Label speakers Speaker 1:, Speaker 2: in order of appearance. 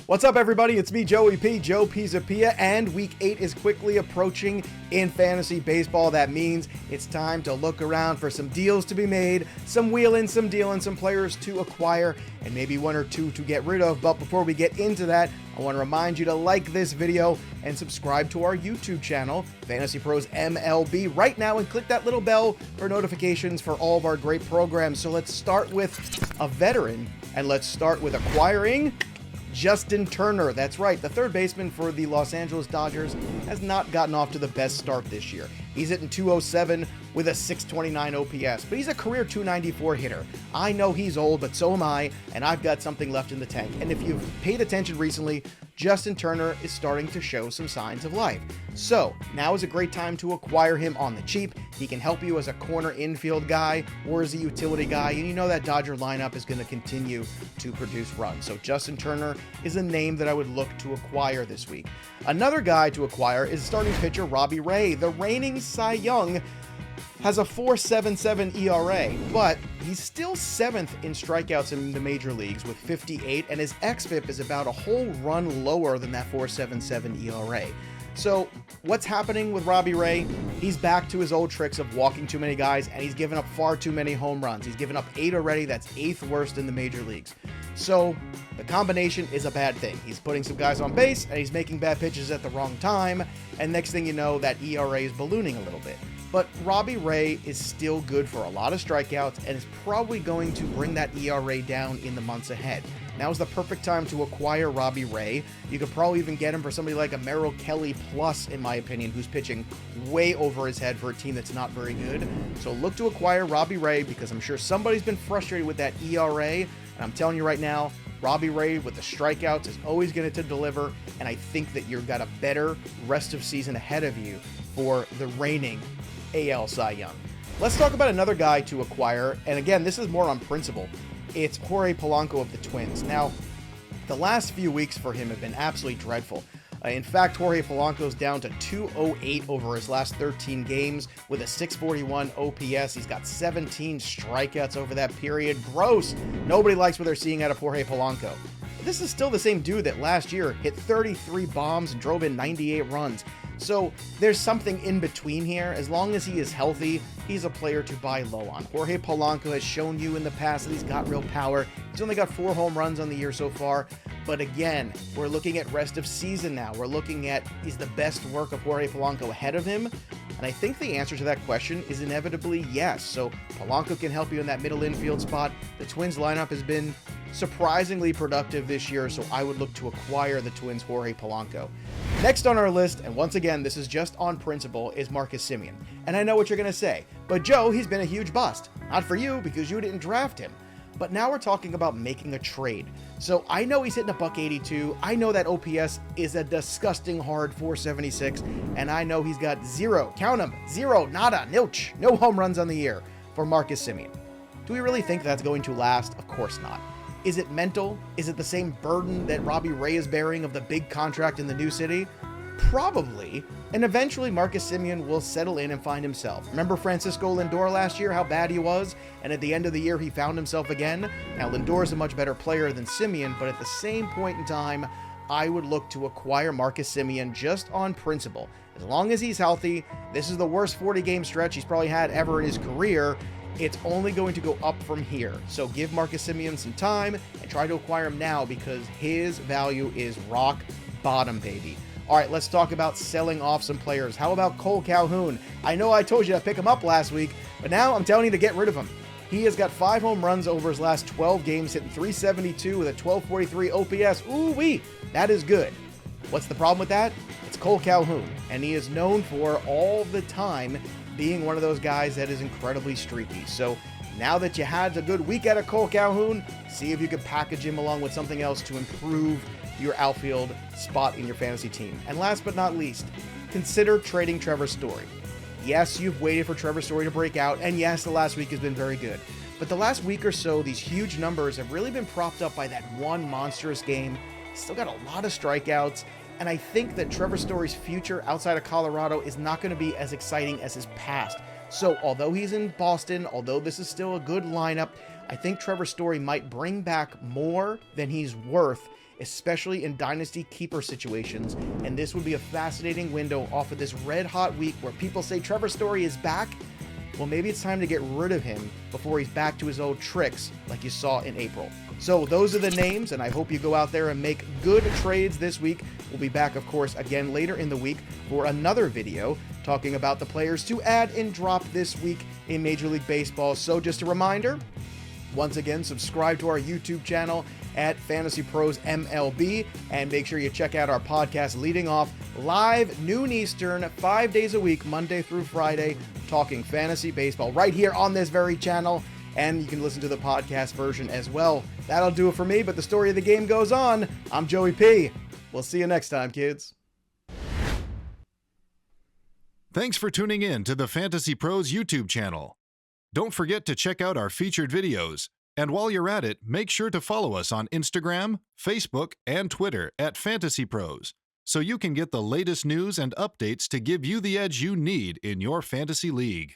Speaker 1: What's up, everybody? It's me, Joey P, Joe Pizzapia, and Week 8 is quickly approaching in fantasy baseball. That means it's time to look around for some deals to be made, some wheeling, some dealing, some players to acquire, and maybe one or two to get rid of. But before we get into that, I want to remind you to like this video and subscribe to our YouTube channel, FantasyPros MLB, right now, and click that little bell for notifications for all of our great programs. So let's start with a veteran, and let's start with acquiring Justin Turner. That's right, the third baseman for the Los Angeles Dodgers has not gotten off to the best start this year. He's hitting .207 with a .629 OPS, but he's a career .294 hitter. I know he's old, but so am I, and I've got something left in the tank. And if you've paid attention recently, Justin Turner is starting to show some signs of life. So now is a great time to acquire him on the cheap. He can help you as a corner infield guy or as a utility guy, and you know that Dodger lineup is going to continue to produce runs. So Justin Turner is a name that I would look to acquire this week. Another guy to acquire is starting pitcher Robbie Ray. The reigning Cy Young has a .477 ERA, but he's still 7th in strikeouts in the major leagues with 58, and his xFIP is about a whole run lower than that .477 ERA. So what's happening with Robbie Ray? He's back to his old tricks of walking too many guys, and he's given up far too many home runs. He's given up 8 already. That's 8th worst in the major leagues. So the combination is a bad thing. He's putting some guys on base, and he's making bad pitches at the wrong time, and next thing you know, that ERA is ballooning a little bit. But Robbie Ray is still good for a lot of strikeouts and is probably going to bring that ERA down in the months ahead. Now is the perfect time to acquire Robbie Ray. You could probably even get him for somebody like a Merrill Kelly Plus, in my opinion, who's pitching way over his head for a team that's not very good. So look to acquire Robbie Ray because I'm sure somebody's been frustrated with that ERA. And I'm telling you right now, Robbie Ray with the strikeouts is always going to deliver. And I think that you've got a better rest of season ahead of you for the reigning AL Cy Young. Let's talk about another guy to acquire. And again, this is more on principle. It's Jorge Polanco of the Twins. Now, the last few weeks for him have been absolutely dreadful. In fact, Jorge Polanco's down to .208 over his last 13 games with a .641 OPS. He's got 17 strikeouts over that period. Gross. Nobody likes what they're seeing out of Jorge Polanco. But this is still the same dude that last year hit 33 bombs and drove in 98 runs. So there's something in between here. As long as he is healthy, he's a player to buy low on. Jorge Polanco has shown you in the past that he's got real power. He's only got 4 home runs on the year so far. But again, we're looking at rest of season now. We're looking at, is the best work of Jorge Polanco ahead of him? And I think the answer to that question is inevitably yes. So Polanco can help you in that middle infield spot. The Twins lineup has been surprisingly productive this year, so I would look to acquire the Twins' Jorge Polanco. Next on our list, and once again, this is just on principle, is Marcus Semien. And I know what you're going to say, but Joe, he's been a huge bust. Not for you, because you didn't draft him. But now we're talking about making a trade. So I know he's hitting a .182. I know that OPS is a disgusting hard .476. And I know he's got 0, count them, 0, nada, nilch, no home runs on the year for Marcus Semien. Do we really think that's going to last? Of course not. Is it mental? Is it the same burden that Robbie Ray is bearing of the big contract in the new city? Probably. And eventually Marcus Semien will settle in and find himself. Remember Francisco Lindor last year, how bad he was? And at the end of the year, he found himself again. Now, Lindor is a much better player than Semien, but at the same point in time, I would look to acquire Marcus Semien just on principle. As long as he's healthy, this is the worst 40-game stretch he's probably had ever in his career. It's only going to go up from here. So give Marcus Semien some time and try to acquire him now because his value is rock bottom, baby. All right, let's talk about selling off some players. How about Cole Calhoun? I know I told you to pick him up last week, but now I'm telling you to get rid of him. He has got 5 home runs over his last 12 games, hitting .372 with a .1243 OPS. Ooh-wee, that is good. What's the problem with that? It's Cole Calhoun, and he is known for all the time being one of those guys that is incredibly streaky. So now that you had a good week out of Cole Calhoun, see if you can package him along with something else to improve your outfield spot in your fantasy team. And last but not least, consider trading Trevor Story. Yes, you've waited for Trevor Story to break out, and yes, the last week has been very good. But the last week or so, these huge numbers have really been propped up by that one monstrous game. He's still got a lot of strikeouts, and I think that Trevor Story's future outside of Colorado is not going to be as exciting as his past. So although he's in Boston, although this is still a good lineup, I think Trevor Story might bring back more than he's worth especially in dynasty keeper situations, and this would be a fascinating window off of this red-hot week where people say Trevor Story is back. Well, maybe it's time to get rid of him before he's back to his old tricks like you saw in April. So those are the names, and I hope you go out there and make good trades this week. We'll be back, of course, again later in the week for another video talking about the players to add and drop this week in Major League Baseball. So just a reminder, once again, subscribe to our YouTube channel at FantasyPros MLB, and make sure you check out our podcast leading off live noon Eastern, 5 days a week, Monday through Friday, talking fantasy baseball right here on this very channel, and you can listen to the podcast version as well. That'll do it for me, but the story of the game goes on. I'm Joey P. We'll see you next time, kids.
Speaker 2: Thanks for tuning in to the FantasyPros YouTube channel. Don't forget to check out our featured videos. And while you're at it, make sure to follow us on Instagram, Facebook, and Twitter at FantasyPros, so you can get the latest news and updates to give you the edge you need in your fantasy league.